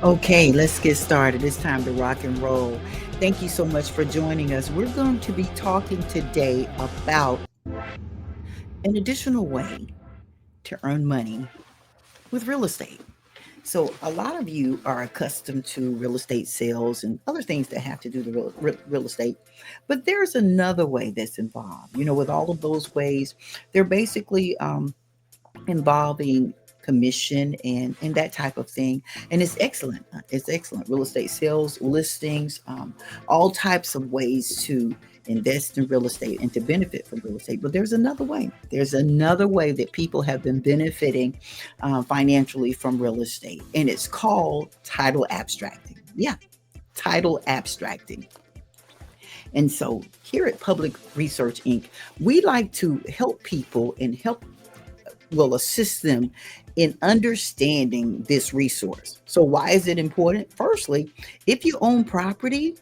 Okay, let's get started. It's time to rock and roll. Thank you so much for joining us. We're going to be talking today about an additional way to earn money with real estate. So, a lot of you are accustomed to real estate sales and other things that have to do with real estate, but there's another way that's involved. With all of those ways, they're basically involving commission and that type of thing, and it's excellent. It's excellent. Real estate sales, listings, all types of ways to invest in real estate and to benefit from real estate. But there's another way that people have been benefiting financially from real estate, and it's called title abstracting. Yeah, title abstracting. And so here at Public Research Inc., we like to help people and will assist them in understanding this resource. So, why is it important? Firstly, if you own property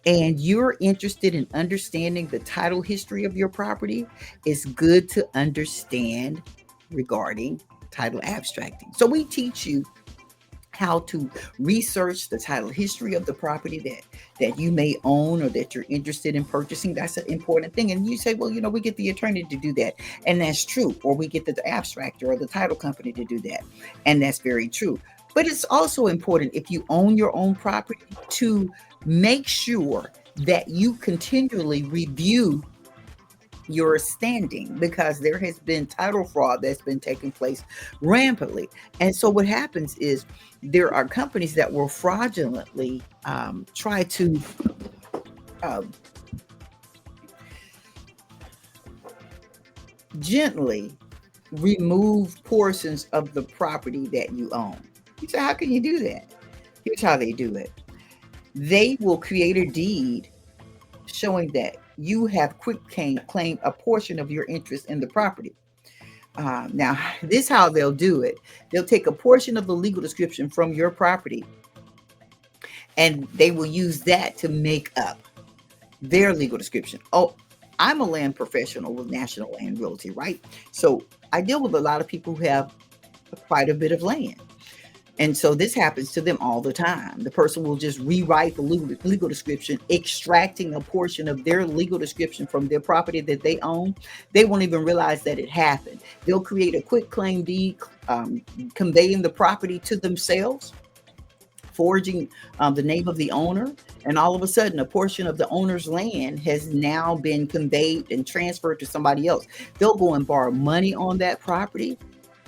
and you're interested in understanding the title history of your property, it's good to understand regarding title abstracting. So, we teach you how to research the title history of the property that you may own or that you're interested in purchasing. That's an important thing. And you say, well, we get the attorney to do that, and that's true, or we get the abstractor or the title company to do that, and that's very true. But it's also important, if you own your own property, to make sure that you continually review your standing, because there has been title fraud that's been taking place rampantly. And so what happens is there are companies that will fraudulently try to um, gently remove portions of the property that you own. You say, how can you do that? Here's how they do it. They will create a deed showing that you have claim a portion of your interest in the property. Now, this how they'll do it. They'll take a portion of the legal description from your property, and they will use that to make up their legal description. Oh, I'm a land professional with National Land Realty, right? So I deal with a lot of people who have quite a bit of land. And so this happens to them all the time. The person will just rewrite the legal description, extracting a portion of their legal description from their property that they own. They won't even realize that it happened. They'll create a quick claim deed, conveying the property to themselves, forging the name of the owner, and all of a sudden, a portion of the owner's land has now been conveyed and transferred to somebody else. They'll go and borrow money on that property,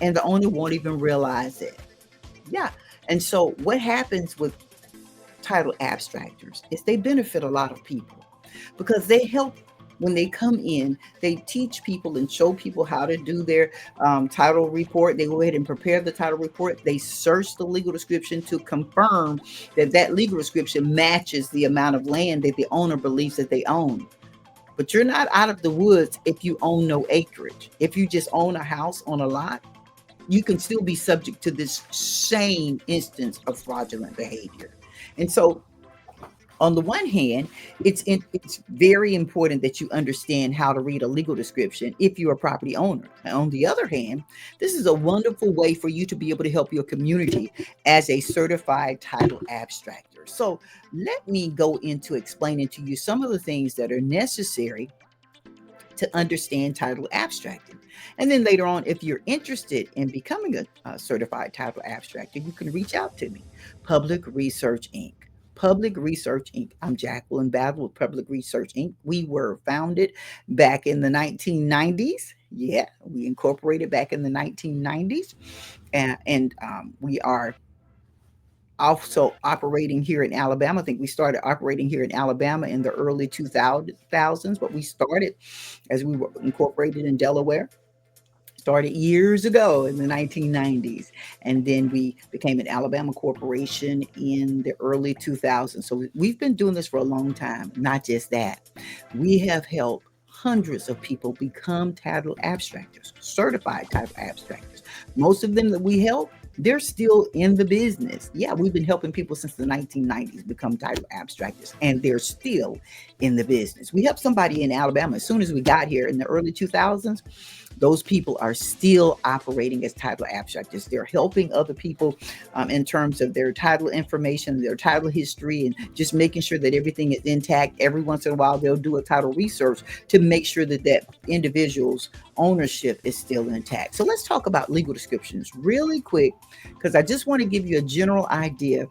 and the owner won't even realize it. Yeah. And so what happens with title abstractors is they benefit a lot of people because they help. When they come in, they teach people and show people how to do their title report. They go ahead and prepare the title report. They search the legal description to confirm that that legal description matches the amount of land that the owner believes that they own. But you're not out of the woods if you own no acreage. If you just own a house on a lot, you can still be subject to this same instance of fraudulent behavior. And so, on the one hand, it's very important that you understand how to read a legal description if you're a property owner. And on the other hand, this is a wonderful way for you to be able to help your community as a certified title abstractor. So let me go into explaining to you some of the things that are necessary to understand title abstracting. And then later on, if you're interested in becoming a certified title abstractor, you can reach out to me. Public Research Inc. Public Research Inc. I'm Jacqueline Battle with Public Research Inc. We were founded back in the 1990s. Yeah, we incorporated back in the 1990s. And we are also operating here in Alabama. I think we started operating here in Alabama in the early 2000s, but we started as we were incorporated in Delaware. Started years ago in the 1990s, and then we became an Alabama corporation in the early 2000s. So we've been doing this for a long time. Not just that, we have helped hundreds of people become title abstractors, certified title abstractors. Most of them that we help, they're still in the business. Yeah, we've been helping people since the 1990s become title abstractors, and they're still in the business. We helped somebody in Alabama as soon as we got here in the early 2000s. those people are still operating as title abstractors. They're helping other people in terms of their title information, their title history, and just making sure that everything is intact. Every once in a while, they'll do a title research to make sure that that individual's ownership is still intact. So let's talk about legal descriptions really quick, because I just want to give you a general idea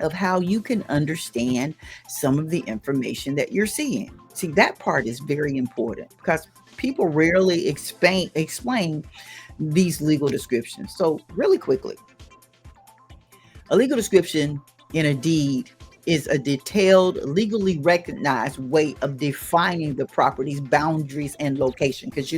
of how you can understand some of the information that you're seeing. See, that part is very important because people rarely explain these legal descriptions. So, really quickly, a legal description in a deed is a detailed, legally recognized way of defining the property's boundaries and location. Because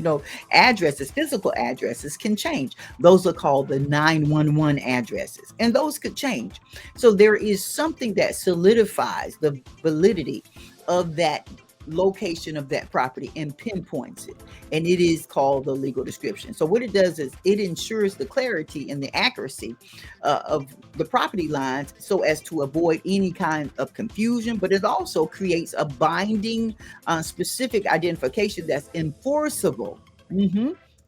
addresses, physical addresses can change. Those are called the 911 addresses, and those could change. So there is something that solidifies the validity of that location of that property and pinpoints it, and it is called the legal description. So what it does is it ensures the clarity and the accuracy of the property lines so as to avoid any kind of confusion, but it also creates a binding specific identification that's enforceable.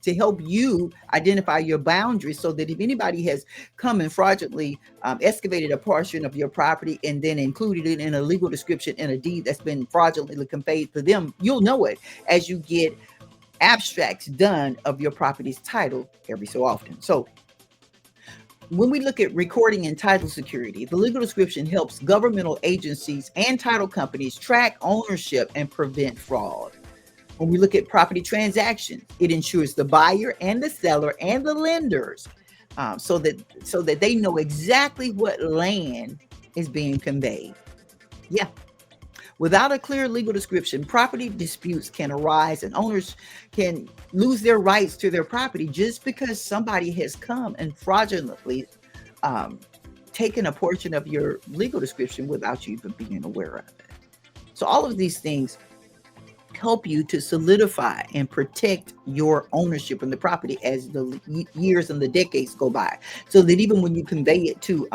To help you identify your boundaries, so that if anybody has come and fraudulently excavated a portion of your property and then included it in a legal description in a deed that's been fraudulently conveyed to them, you'll know it as you get abstracts done of your property's title every so often. So when we look at recording and title security, the legal description helps governmental agencies and title companies track ownership and prevent fraud. When we look at property transactions, it ensures the buyer and the seller and the lenders so that they know exactly what land is being conveyed. Yeah. Without a clear legal description, property disputes can arise and owners can lose their rights to their property just because somebody has come and fraudulently taken a portion of your legal description without you even being aware of it. So all of these things help you to solidify and protect your ownership in the property as the years and the decades go by, so that even when you convey it to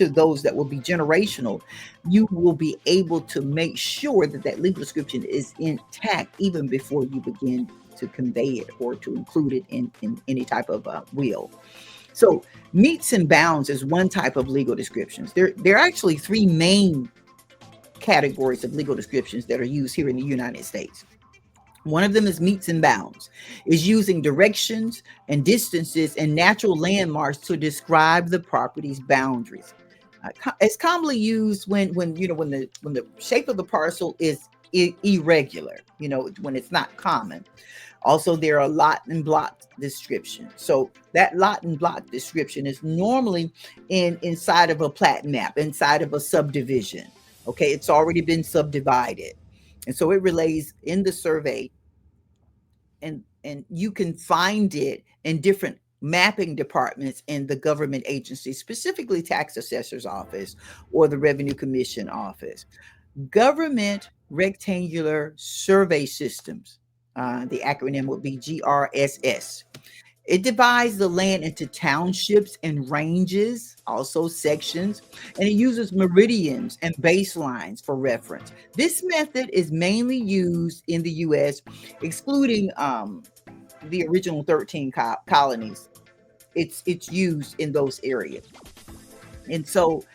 those that will be generational, you will be able to make sure that that legal description is intact even before you begin to convey it or to include it in any type of will. So meets and bounds is one type of legal descriptions. There are actually three main categories of legal descriptions that are used here in the United States. One of them is meets and bounds, is using directions and distances and natural landmarks to describe the property's boundaries. It's commonly used when the shape of the parcel is irregular, when it's not common. Also, there are lot and block descriptions. So that lot and block description is normally inside of a plat map, inside of a subdivision. Okay, it's already been subdivided. And so it relays in the survey, and you can find it in different mapping departments in the government agency, specifically tax assessor's office or the revenue commission office. Government rectangular survey systems, the acronym would be GRSS. It divides the land into townships and ranges, also sections, and it uses meridians and baselines for reference. This method is mainly used in the U.S., excluding the original 13 colonies. It's used in those areas. And so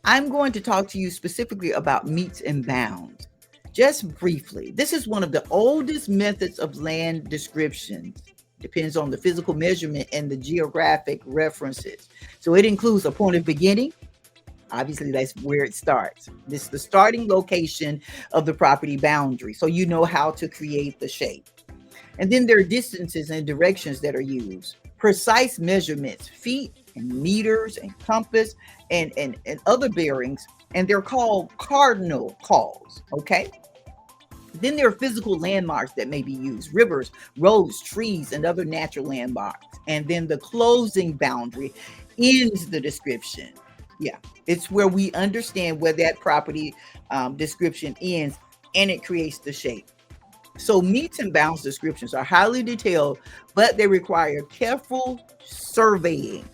I'm going to talk to you specifically about meets and bounds. Just briefly, this is one of the oldest methods of land descriptions. Depends on the physical measurement and the geographic references. So it includes a point of beginning. Obviously, that's where it starts. This is the starting location of the property boundary, so you know how to create the shape. And then there are distances and directions that are used. Precise measurements, feet and meters and compass and other bearings, and they're called cardinal calls, okay? Then there are physical landmarks that may be used: rivers, roads, trees, and other natural landmarks. And then the closing boundary ends the description. Yeah, it's where we understand where that property description ends, and it creates the shape. So meets and bounds descriptions are highly detailed, but they require careful surveying.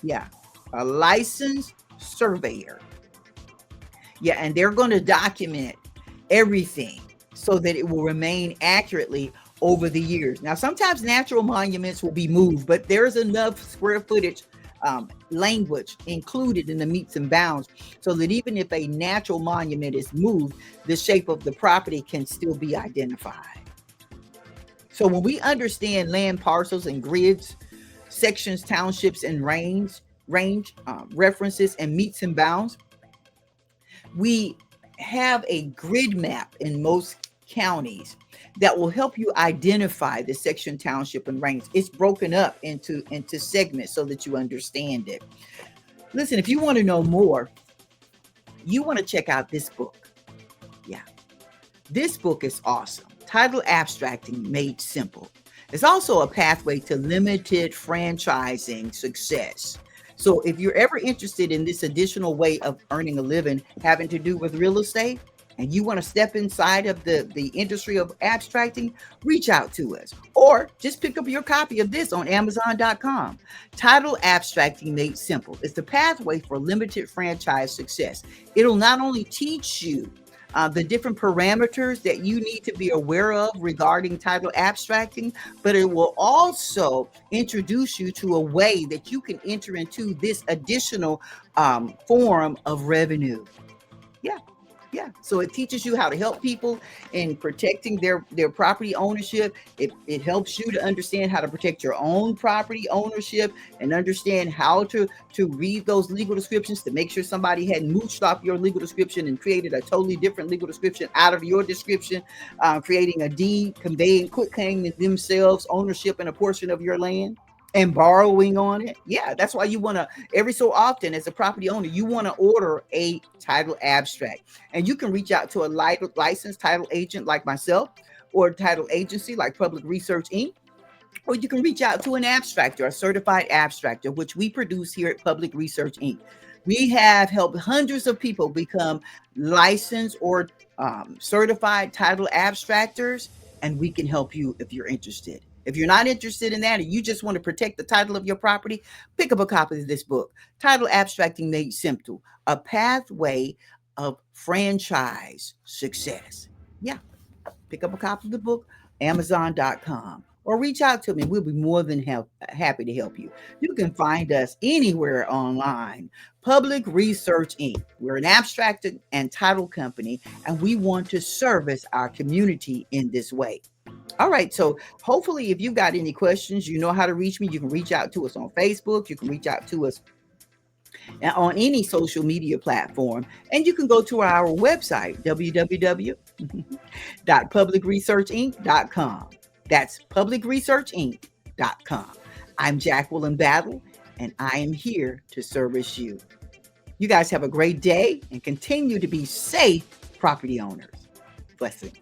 Yeah, a licensed surveyor. Yeah, and they're going to document everything so that it will remain accurately over the years. Now, sometimes natural monuments will be moved, but there's enough square footage language included in the meets and bounds so that even if a natural monument is moved, the shape of the property can still be identified. So when we understand land parcels and grids, sections, townships, and range references and meets and bounds, we have a grid map in most counties that will help you identify the section, township, and range. It's broken up into segments so that you understand it. Listen, if you want to know more, you want to check out this book. Yeah, this book is awesome. Title Abstracting Made Simple. It's also a pathway to limited franchising success. So if you're ever interested in this additional way of earning a living having to do with real estate, and you want to step inside of the industry of abstracting, reach out to us or just pick up your copy of this on Amazon.com. Title Abstracting Made Simple. It's the pathway for limited franchise success. It'll not only teach you the different parameters that you need to be aware of regarding title abstracting, but it will also introduce you to a way that you can enter into this additional form of revenue. Yeah. Yeah. So it teaches you how to help people in protecting their property ownership. It helps you to understand how to protect your own property ownership and understand how to read those legal descriptions to make sure somebody hadn't mooched off your legal description and created a totally different legal description out of your description, creating a deed, claiming themselves ownership in a portion of your land and borrowing on it. Yeah, that's why you want to, every so often as a property owner, you want to order a title abstract. And you can reach out to a licensed title agent like myself or a title agency like Public Research Inc. Or you can reach out to an abstractor, a certified abstractor, which we produce here at Public Research Inc. We have helped hundreds of people become licensed or certified title abstractors, and we can help you if you're interested. If you're not interested in that and you just want to protect the title of your property, pick up a copy of this book, Title Abstracting Made Simple, a pathway of franchise success. Yeah, pick up a copy of the book, Amazon.com, or reach out to me. We'll be more than happy to help you. You can find us anywhere online. Public Research Inc. We're an abstract and title company, and we want to service our community in this way. All right. So hopefully if you've got any questions, you know how to reach me. You can reach out to us on Facebook. You can reach out to us on any social media platform. And you can go to our website, www.publicresearchinc.com. That's publicresearchinc.com. I'm Jacqueline Battle, and I am here to service you. You guys have a great day and continue to be safe property owners. Blessings.